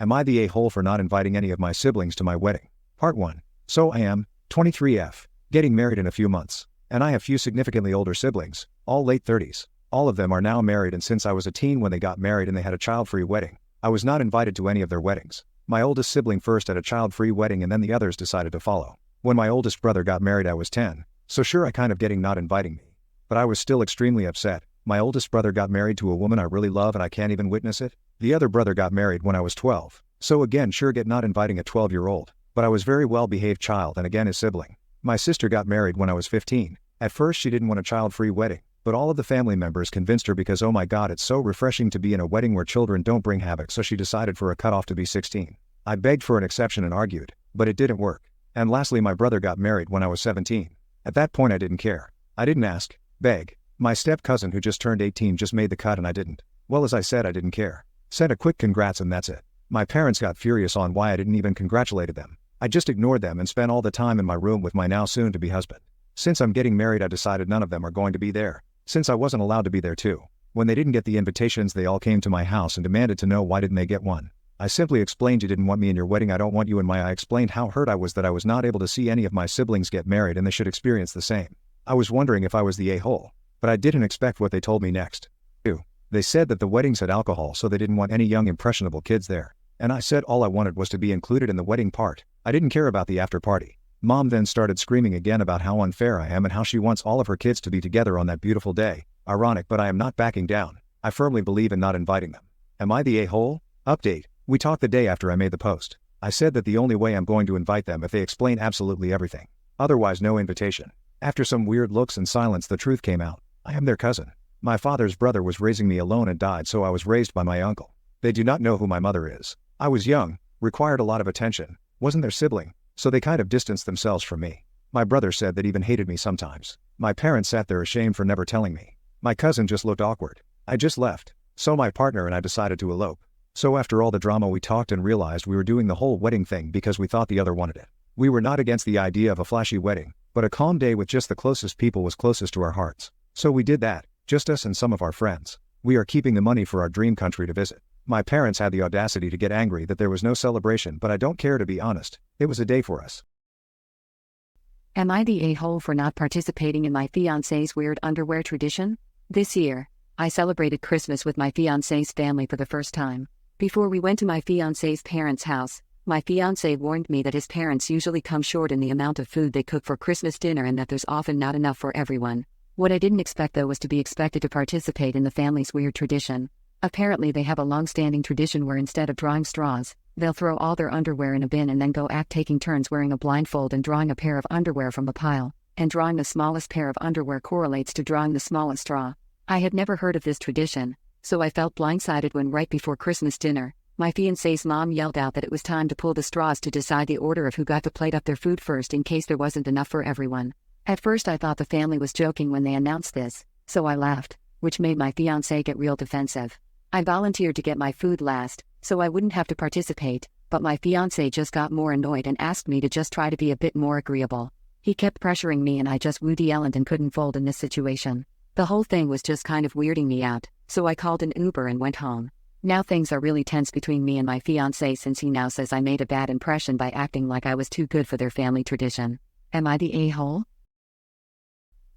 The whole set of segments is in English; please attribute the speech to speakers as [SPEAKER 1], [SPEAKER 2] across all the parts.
[SPEAKER 1] Am I the a-hole for not inviting any of my siblings to my wedding? Part 1. So I am, 23F, getting married in a few months. And I have few significantly older siblings, all late 30s. All of them are now married, and since I was a teen when they got married and they had a child-free wedding, I was not invited to any of their weddings. My oldest sibling first had a child-free wedding and then the others decided to follow. When my oldest brother got married I was 10, so sure I kind of getting not inviting me. But I was still extremely upset. My oldest brother got married to a woman I really love and I can't even witness it. The other brother got married when I was 12, so again sure get not inviting a 12-year-old, but I was very well-behaved child and again his sibling. My sister got married when I was 15. At first she didn't want a child-free wedding, but all of the family members convinced her because oh my god it's so refreshing to be in a wedding where children don't bring havoc, so she decided for a cutoff to be 16. I begged for an exception and argued, but it didn't work. And lastly my brother got married when I was 17. At that point I didn't care. I didn't ask, beg. My step-cousin who just turned 18 just made the cut and I didn't. Well, as I said, I didn't care. Said a quick congrats and that's it. My parents got furious on why I didn't even congratulated them. I just ignored them and spent all the time in my room with my now soon-to-be husband. Since I'm getting married I decided none of them are going to be there, since I wasn't allowed to be there too. When they didn't get the invitations they all came to my house and demanded to know why didn't they get one. I simply explained you didn't want me in your wedding, I don't want you in my. I explained how hurt I was that I was not able to see any of my siblings get married and they should experience the same. I was wondering if I was the a-hole. But I didn't expect what they told me next. 2. They said that the weddings had alcohol so they didn't want any young impressionable kids there. And I said all I wanted was to be included in the wedding part. I didn't care about the after party. Mom then started screaming again about how unfair I am and how she wants all of her kids to be together on that beautiful day. Ironic, but I am not backing down. I firmly believe in not inviting them. Am I the a-hole? Update. We talked the day after I made the post. I said that the only way I'm going to invite them if they explain absolutely everything. Otherwise no invitation. After some weird looks and silence the truth came out. I am their cousin. My father's brother was raising me alone and died, so I was raised by my uncle. They do not know who my mother is. I was young, required a lot of attention, wasn't their sibling, so they kind of distanced themselves from me. My brother said that even hated me sometimes. My parents sat there ashamed for never telling me. My cousin just looked awkward. I just left. So my partner and I decided to elope. So after all the drama we talked and realized we were doing the whole wedding thing because we thought the other wanted it. We were not against the idea of a flashy wedding, but a calm day with just the closest people was closest to our hearts. So we did that, just us and some of our friends. We are keeping the money for our dream country to visit. My parents had the audacity to get angry that there was no celebration, but I don't care, to be honest. It was a day for us.
[SPEAKER 2] Am I the a-hole for not participating in my fiancé's weird underwear tradition? This year, I celebrated Christmas with my fiancé's family for the first time. Before we went to my fiancé's parents' house, my fiancé warned me that his parents usually come short in the amount of food they cook for Christmas dinner and that there's often not enough for everyone. What I didn't expect though was to be expected to participate in the family's weird tradition. Apparently they have a long-standing tradition where instead of drawing straws, they'll throw all their underwear in a bin and then go act taking turns wearing a blindfold and drawing a pair of underwear from the pile, and drawing the smallest pair of underwear correlates to drawing the smallest straw. I had never heard of this tradition, so I felt blindsided when right before Christmas dinner, my fiancé's mom yelled out that it was time to pull the straws to decide the order of who got to plate up their food first in case there wasn't enough for everyone. At first I thought the family was joking when they announced this, so I laughed, which made my fiancé get real defensive. I volunteered to get my food last, so I wouldn't have to participate, but my fiancé just got more annoyed and asked me to just try to be a bit more agreeable. He kept pressuring me and I just Woody Allen and couldn't fold in this situation. The whole thing was just kind of weirding me out, so I called an Uber and went home. Now things are really tense between me and my fiancé since he now says I made a bad impression by acting like I was too good for their family tradition. Am I the a-hole?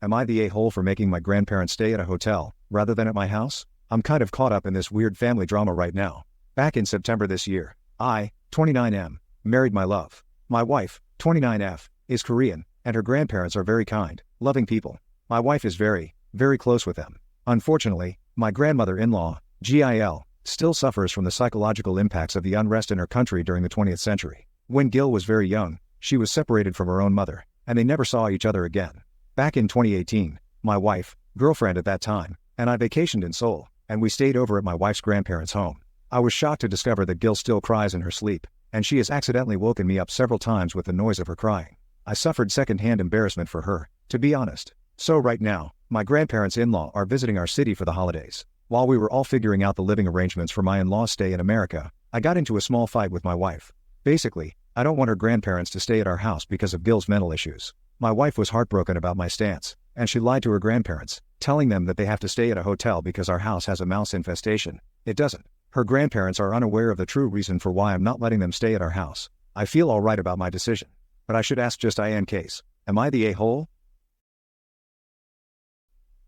[SPEAKER 1] Am I the a-hole for making my grandparents stay at a hotel, rather than at my house? I'm kind of caught up in this weird family drama right now. Back in September this year, I, 29M, married my love. My wife, 29F, is Korean, and her grandparents are very kind, loving people. My wife is very, very close with them. Unfortunately, my grandmother-in-law, GIL, still suffers from the psychological impacts of the unrest in her country during the 20th century. When Gil was very young, she was separated from her own mother, and they never saw each other again. Back in 2018, my wife, girlfriend at that time, and I vacationed in Seoul, and we stayed over at my wife's grandparents' home. I was shocked to discover that Gil still cries in her sleep, and she has accidentally woken me up several times with the noise of her crying. I suffered second-hand embarrassment for her, to be honest. So right now, my grandparents-in-law are visiting our city for the holidays. While we were all figuring out the living arrangements for my in-law's stay in America, I got into a small fight with my wife. Basically, I don't want her grandparents to stay at our house because of Gil's mental issues. My wife was heartbroken about my stance, and she lied to her grandparents, telling them that they have to stay at a hotel because our house has a mouse infestation. It doesn't. Her grandparents are unaware of the true reason for why I'm not letting them stay at our house. I feel alright about my decision. But I should ask just in case. Am I the a-hole?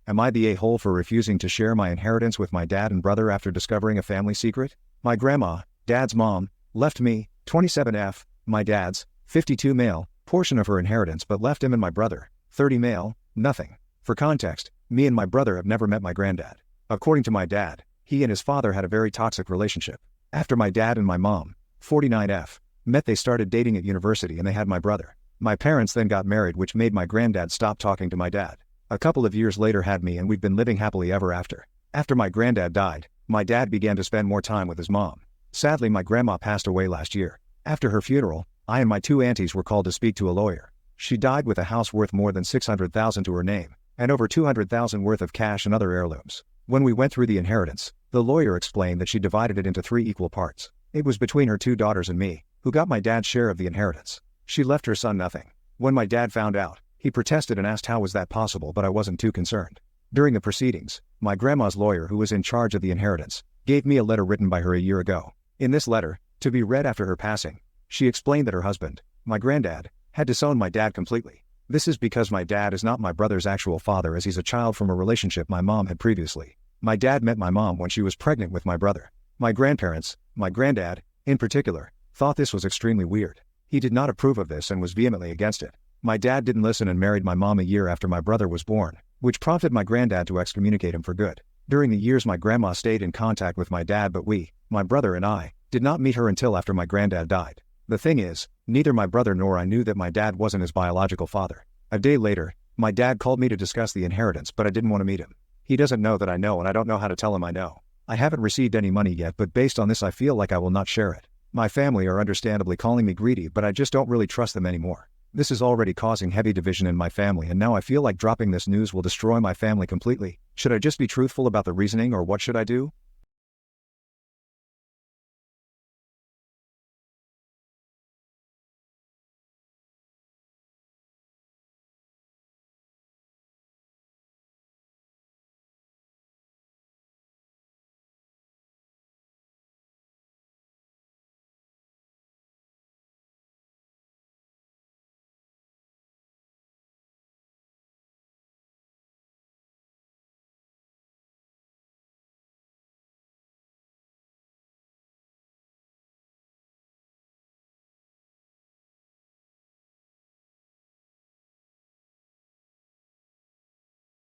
[SPEAKER 1] Am I the a-hole for refusing to share my inheritance with my dad and brother after discovering a family secret? My grandma, dad's mom, left me, 27F, my dad's, 52 male, portion of her inheritance but left him and my brother, 30 male, nothing. For context, me and my brother have never met my granddad. According to my dad, he and his father had a very toxic relationship. After my dad and my mom, 49F, met, they started dating at university and they had my brother. My parents then got married, which made my granddad stop talking to my dad. A couple of years later had me and we've been living happily ever after. After my granddad died, my dad began to spend more time with his mom. Sadly, my grandma passed away last year. After her funeral, I and my two aunties were called to speak to a lawyer. She died with a house worth more than $600,000 to her name, and over $200,000 worth of cash and other heirlooms. When we went through the inheritance, the lawyer explained that she divided it into 3 equal parts. It was between her 2 daughters and me, who got my dad's share of the inheritance. She left her son nothing. When my dad found out, he protested and asked how was that possible, but I wasn't too concerned. During the proceedings, my grandma's lawyer, who was in charge of the inheritance, gave me a letter written by her a year ago. In this letter, to be read after her passing, she explained that her husband, my granddad, had disowned my dad completely. This is because my dad is not my brother's actual father, as he's a child from a relationship my mom had previously. My dad met my mom when she was pregnant with my brother. My grandparents, my granddad, in particular, thought this was extremely weird. He did not approve of this and was vehemently against it. My dad didn't listen and married my mom a year after my brother was born, which prompted my granddad to excommunicate him for good. During the years my grandma stayed in contact with my dad, but we, my brother and I, did not meet her until after my granddad died. The thing is, neither my brother nor I knew that my dad wasn't his biological father. A day later, my dad called me to discuss the inheritance, but I didn't want to meet him. He doesn't know that I know, and I don't know how to tell him I know. I haven't received any money yet, but based on this I feel like I will not share it. My family are understandably calling me greedy, but I just don't really trust them anymore. This is already causing heavy division in my family, and now I feel like dropping this news will destroy my family completely. Should I just be truthful about the reasoning, or what should I do?